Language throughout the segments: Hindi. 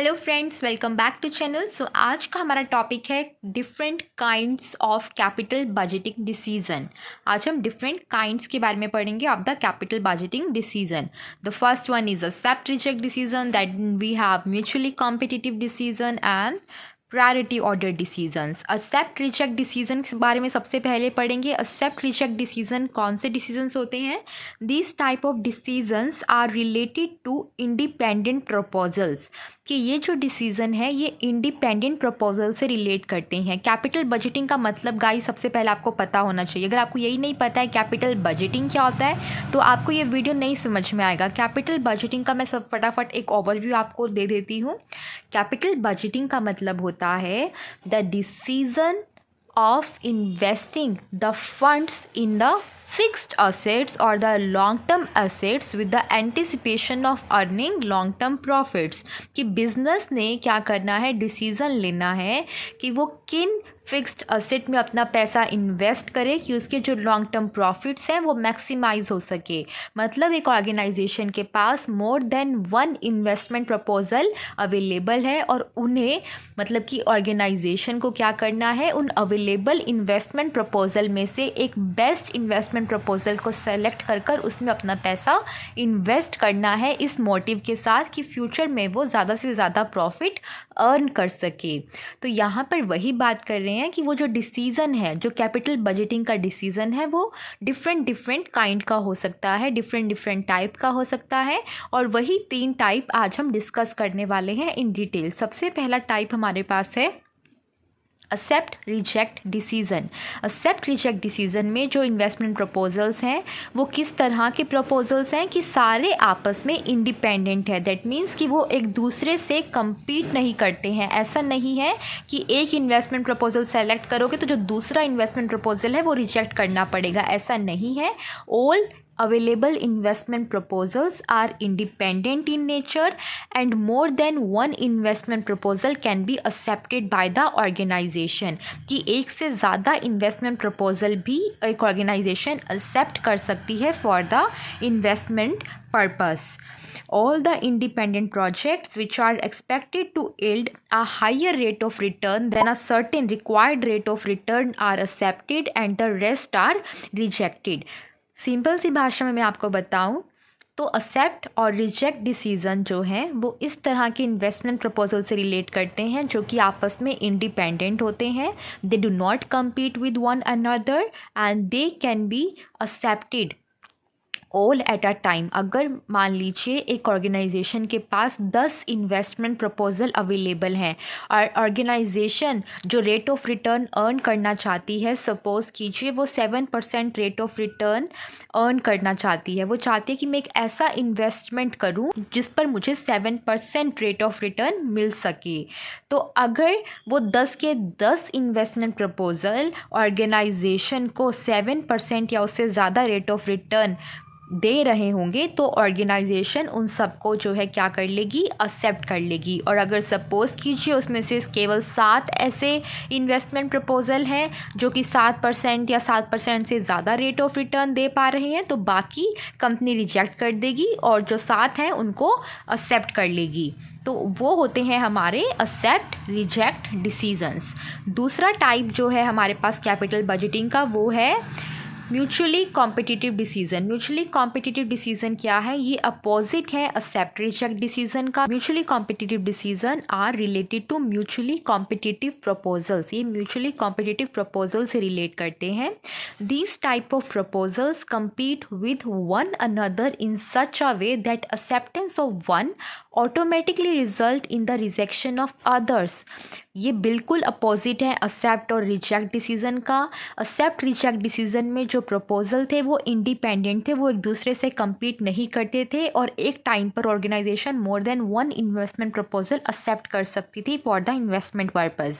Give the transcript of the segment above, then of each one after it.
Hello friends, welcome back to channel. So आज का हमारा टॉपिक है different kinds of capital budgeting decision. आज हम डिफरेंट काइंड्स के बारे में पढ़ेंगे of the capital budgeting decision. The first one is accept reject decision, that we have mutually competitive decision and priority order decisions. Accept reject decision के बारे में सबसे पहले पढ़ेंगे। एक्सेप्ट रिजेक्ट डिसीजन कौन से डिसीजंस होते हैं? This type of decisions are related to independent proposals, कि ये जो डिसीजन है ये इंडिपेंडेंट प्रपोजल से रिलेट करते हैं। कैपिटल बजटिंग का मतलब गाइस सबसे पहले आपको पता होना चाहिए। अगर आपको यही नहीं पता है कैपिटल बजटिंग क्या होता है तो आपको ये वीडियो नहीं समझ में आएगा। कैपिटल बजटिंग का मैं सब फटाफट एक ओवरव्यू आपको दे देती हूँ। कैपिटल बजटिंग का मतलब होता है the decision of investing the funds in the fixed assets or the long term assets with the anticipation of earning long term profits। कि बिजनेस ने क्या करना है, डिसीजन लेना है कि वो किन फिक्स्ड असेट में अपना पैसा इन्वेस्ट करे कि उसके जो लॉन्ग टर्म प्रॉफिट्स हैं वो मैक्सिमाइज हो सके। मतलब एक ऑर्गेनाइजेशन के पास more than one investment proposal available है और उन्हें मतलब कि ऑर्गेनाइजेशन को क्या करना है, उन अवेलेबल इन्वेस्टमेंट प्रपोजल में से एक बेस्ट इन्वेस्टमेंट प्रपोजल को सेलेक्ट कर उसमें अपना पैसा इन्वेस्ट करना है, इस मोटिव के साथ कि फ्यूचर में वो ज़्यादा से ज़्यादा प्रॉफिट अर्न कर सके। तो यहाँ पर वही बात कर रहे हैं कि वो जो डिसीज़न है, जो कैपिटल बजटिंग का डिसीज़न है, वो डिफरेंट काइंड का हो सकता है, डिफरेंट टाइप का हो सकता है। और वही 3 टाइप आज हम डिस्कस करने वाले हैं इन डिटेल। सबसे पहला टाइप हमारे पास है accept reject decision. Accept reject decision में जो इन्वेस्टमेंट प्रपोजल्स हैं वो किस तरह के प्रपोजल्स हैं कि सारे आपस में इंडिपेंडेंट है। दैट मीन्स कि वो एक दूसरे से compete नहीं करते हैं। ऐसा नहीं है कि एक इन्वेस्टमेंट प्रपोजल सेलेक्ट करोगे तो जो दूसरा इन्वेस्टमेंट प्रपोजल है वो रिजेक्ट करना पड़ेगा, ऐसा नहीं है। All available investment proposals are independent in nature and more than one investment proposal can be accepted by the organization। कि एक से ज़्यादा investment proposal भी एक organization accept कर सकती है for the investment purpose। All the independent projects which are expected to yield a higher rate of return than a certain required rate of return are accepted and the rest are rejected। Simple सी भाषा में मैं आपको बताऊं तो एक्सेप्ट और रिजेक्ट डिसीजन जो हैं वो इस तरह के इन्वेस्टमेंट प्रपोजल से रिलेट करते हैं जो कि आपस में इंडिपेंडेंट होते हैं। They do not compete with one another and they can be accepted all at a time. अगर मान लीजिए एक ऑर्गेनाइजेशन के पास 10 इन्वेस्टमेंट प्रपोजल अवेलेबल हैं और ऑर्गेनाइजेशन जो रेट ऑफ रिटर्न अर्न करना चाहती है, सपोज़ कीजिए वो 7% रेट ऑफ रिटर्न अर्न करना चाहती है। वो चाहती है कि मैं एक ऐसा इन्वेस्टमेंट करूं जिस पर मुझे 7% रेट ऑफ रिटर्न मिल सके। तो अगर वो 10 के 10 इन्वेस्टमेंट प्रपोजल ऑर्गेनाइजेशन को 7% या उससे ज़्यादा रेट ऑफ रिटर्न दे रहे होंगे तो ऑर्गेनाइजेशन उन सबको जो है क्या कर लेगी, एक्सेप्ट कर लेगी। और अगर सपोज़ कीजिए उसमें से केवल 7 ऐसे इन्वेस्टमेंट प्रपोजल हैं जो कि 7% या 7% से ज़्यादा रेट ऑफ रिटर्न दे पा रहे हैं तो बाकी कंपनी रिजेक्ट कर देगी और जो 7 हैं उनको एक्सेप्ट कर लेगी। तो वो होते हैं हमारे एक्सेप्ट रिजेक्ट डिसीजंस। दूसरा टाइप जो है हमारे पास कैपिटल बजटिंग का वो है mutually competitive decision. Mutually competitive decision क्या है? ये अपोजिट है एक्सेप्ट रिजेक्ट डिसीजन का। Mutually competitive decision are related to mutually competitive proposals. ये म्यूचुअली कॉम्पिटिटिव प्रपोजल से रिलेट करते हैं। These type of proposals compete with one another in such a way that acceptance of one automatically result in the rejection of others। ये बिल्कुल अपोजिट है एक्सेप्ट और रिजेक्ट डिसीजन का। एक्सेप्ट रिजेक्ट डिसीजन में जो प्रपोजल थे वो इंडिपेंडेंट थे, वो एक दूसरे से compete नहीं करते थे और एक टाइम पर organisation more than one investment proposal accept कर सकती थी for the investment purpose.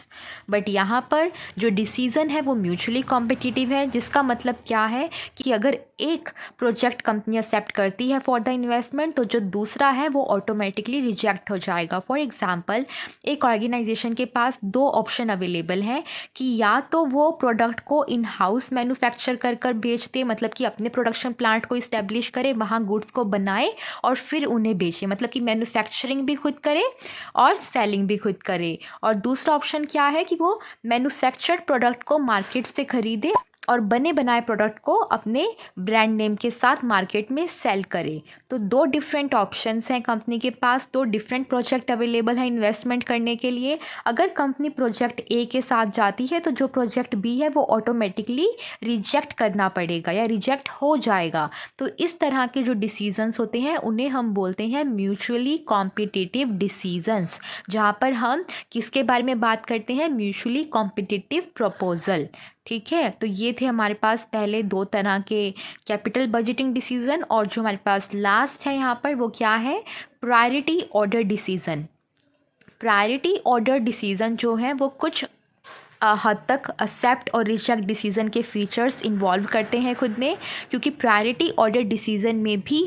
But यहाँ पर जो डिसीजन है वो म्यूचुअली कॉम्पिटिटिव है, जिसका मतलब क्या है कि अगर एक प्रोजेक्ट कंपनी एक्सेप्ट करती है फॉर द इन्वेस्टमेंट, तो जो दूसरा है वो ऑटोमेटिकली रिजेक्ट हो जाएगा। फॉर एग्जांपल, एक ऑर्गेनाइजेशन के पास दो ऑप्शन अवेलेबल है कि या तो वो प्रोडक्ट को इन हाउस मैन्युफैक्चर कर कर बेच दे, मतलब कि अपने प्रोडक्शन प्लांट को इस्टेब्लिश करे, वहाँ गुड्स को बनाए और फिर उन्हें बेचे, मतलब कि मैन्युफैक्चरिंग भी खुद करे और सेलिंग भी खुद करे। और दूसरा ऑप्शन क्या है कि वो मैन्युफैक्चर्ड प्रोडक्ट को मार्केट से खरीदे और बने बनाए प्रोडक्ट को अपने ब्रांड नेम के साथ मार्केट में सेल करे। तो दो डिफरेंट ऑप्शंस हैं कंपनी के पास, दो डिफरेंट प्रोजेक्ट अवेलेबल है इन्वेस्टमेंट करने के लिए। अगर कंपनी प्रोजेक्ट ए के साथ जाती है तो जो प्रोजेक्ट बी है वो ऑटोमेटिकली रिजेक्ट करना पड़ेगा या रिजेक्ट हो जाएगा। तो इस तरह के जो डिसीजंस होते हैं उन्हें हम बोलते हैं म्यूचुअली कॉम्पिटिटिव डिसीजंस, जहाँ पर हम किसके बारे में बात करते हैं, म्यूचुअली कॉम्पिटिटिव प्रपोजल। ठीक है, तो ये थे हमारे पास पहले दो तरह के कैपिटल बजटिंग डिसीजन। और जो हमारे पास लास्ट है यहाँ पर वो क्या है, priority order decision. Priority order decision जो है वो कुछ हद तक एक्सेप्ट और रिजेक्ट डिसीज़न के फीचर्स इन्वॉल्व करते हैं खुद में, क्योंकि प्रायोरिटी ऑर्डर डिसीज़न में भी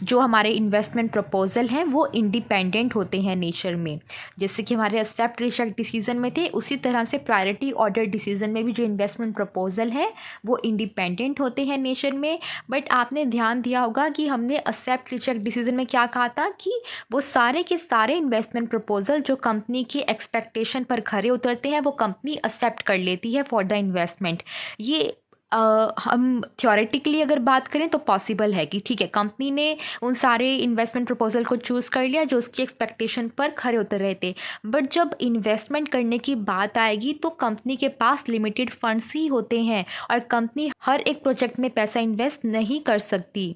जो हमारे इन्वेस्टमेंट प्रपोजल हैं वो इंडिपेंडेंट होते हैं नेचर में। जैसे कि हमारे एक्सेप्ट रिजेक्ट डिसीज़न में थे, उसी तरह से प्रायोरिटी ऑर्डर डिसीज़न में भी जो इन्वेस्टमेंट प्रपोजल है वो इंडिपेंडेंट होते हैं नेचर में। बट आपने ध्यान दिया होगा कि हमने एक्सेप्ट रिजेक्ट डिसीज़न में क्या कहा था कि वो सारे के सारे इन्वेस्टमेंट प्रपोजल जो कंपनी के एक्सपेक्टेशन पर खरे उतरते हैं वो कंपनी एक्सेप्ट कर लेती है फॉर द इन्वेस्टमेंट। ये हम थ्योरेटिकली अगर बात करें तो पॉसिबल है कि ठीक है, कंपनी ने उन सारे इन्वेस्टमेंट प्रपोजल को चूज़ कर लिया जो उसकी एक्सपेक्टेशन पर खरे उतर रहे थे। बट जब इन्वेस्टमेंट करने की बात आएगी तो कंपनी के पास लिमिटेड फंड्स ही होते हैं और कंपनी हर एक प्रोजेक्ट में पैसा इन्वेस्ट नहीं कर सकती।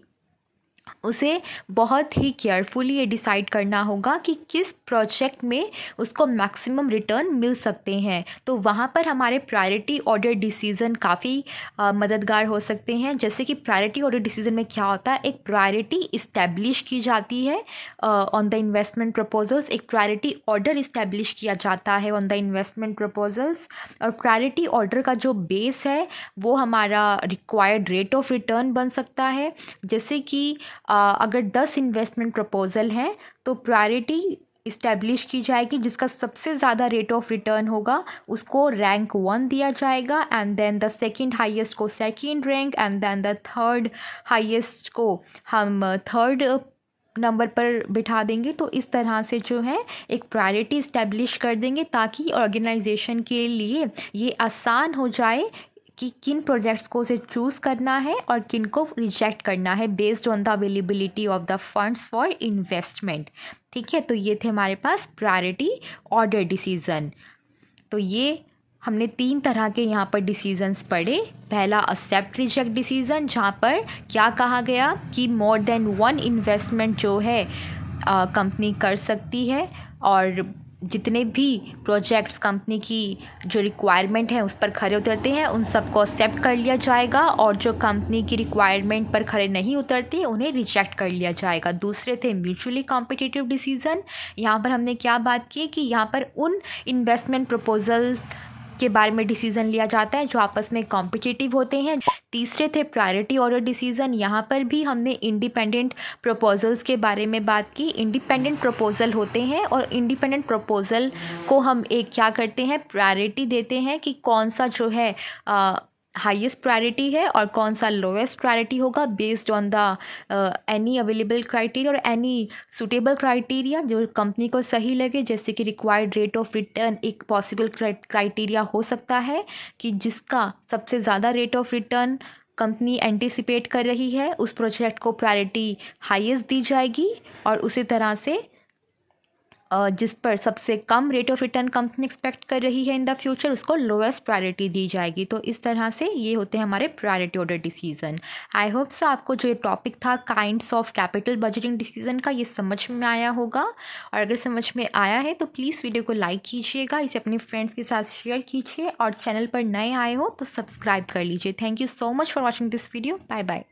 उसे बहुत ही केयरफुली ये डिसाइड करना होगा कि किस प्रोजेक्ट में उसको मैक्सिमम रिटर्न मिल सकते हैं। तो वहाँ पर हमारे प्रायोरिटी ऑर्डर डिसीज़न काफ़ी मददगार हो सकते हैं। जैसे कि प्रायोरिटी ऑर्डर डिसीज़न में क्या होता है, एक प्रायोरिटी इस्टेब्लिश की जाती है ऑन द इन्वेस्टमेंट प्रपोजल्स, एक प्रायोरिटी ऑर्डर इस्टेब्लिश किया जाता है ऑन द इन्वेस्टमेंट प्रपोजल्स। और प्रायोरिटी ऑर्डर का जो बेस है वो हमारा रिक्वायर्ड रेट ऑफ रिटर्न बन सकता है। जैसे कि अगर 10 इन्वेस्टमेंट प्रपोजल हैं तो प्रायोरिटी इस्टेब्लिश की जाएगी, जिसका सबसे ज़्यादा रेट ऑफ रिटर्न होगा उसको रैंक 1 दिया जाएगा, and then the second highest को second rank, and then the third highest को हम थर्ड नंबर पर बिठा देंगे। तो इस तरह से जो है एक प्रायोरिटी इस्टेब्लिश कर देंगे ताकि ऑर्गेनाइजेशन के लिए ये आसान हो जाए कि किन प्रोजेक्ट्स को उसे चूज़ करना है और किन को रिजेक्ट करना है based on the availability of the funds for investment. ठीक है, तो ये थे हमारे पास प्रायोरिटी ऑर्डर डिसीज़न। तो ये हमने 3 तरह के यहाँ पर डिसीजंस पढ़े। पहला एक्सेप्ट रिजेक्ट डिसीज़न, जहाँ पर क्या कहा गया कि मोर देन 1 इन्वेस्टमेंट जो है कंपनी कर सकती है और जितने भी प्रोजेक्ट्स कंपनी की जो रिक्वायरमेंट है उस पर खरे उतरते हैं उन सबको एक्सेप्ट कर लिया जाएगा, और जो कंपनी की रिक्वायरमेंट पर खरे नहीं उतरते उन्हें रिजेक्ट कर लिया जाएगा। दूसरे थे म्यूचुअली कॉम्पिटिटिव डिसीज़न। यहाँ पर हमने क्या बात की कि यहाँ पर उन इन्वेस्टमेंट प्रपोजल के बारे में डिसीज़न लिया जाता है जो आपस में कॉम्पिटिटिव होते हैं। तीसरे थे प्रायोरिटी ऑर्डर डिसीज़न। यहाँ पर भी हमने इंडिपेंडेंट प्रपोजल्स के बारे में बात की। इंडिपेंडेंट प्रपोजल होते हैं और इंडिपेंडेंट प्रपोजल को हम एक क्या करते हैं, प्रायोरिटी देते हैं कि कौन सा जो है हाईएस्ट प्रायोरिटी है और कौन सा लोएस्ट प्रायोरिटी होगा based on the any available criteria और एनी सुटेबल क्राइटेरिया जो कंपनी को सही लगे। जैसे कि रिक्वायर्ड रेट ऑफ रिटर्न एक पॉसिबल क्राइटेरिया हो सकता है कि जिसका सबसे ज़्यादा rate of return company anticipate कर रही है उस प्रोजेक्ट को प्रायोरिटी हाईएस्ट दी जाएगी, और उसी तरह से जिस पर सबसे कम rate of return company expect कर रही है इन द फ्यूचर उसको लोएस्ट प्रायोरिटी दी जाएगी। तो इस तरह से ये होते हैं हमारे priority order decision. I hope so आपको जो ये टॉपिक था kinds of capital budgeting decision का ये समझ में आया होगा, और अगर समझ में आया है तो प्लीज़ वीडियो को लाइक कीजिएगा, इसे अपने फ्रेंड्स के साथ शेयर कीजिए, और चैनल पर नए आए हो तो सब्सक्राइब कर लीजिए। Thank you so much for watching this video. Bye bye.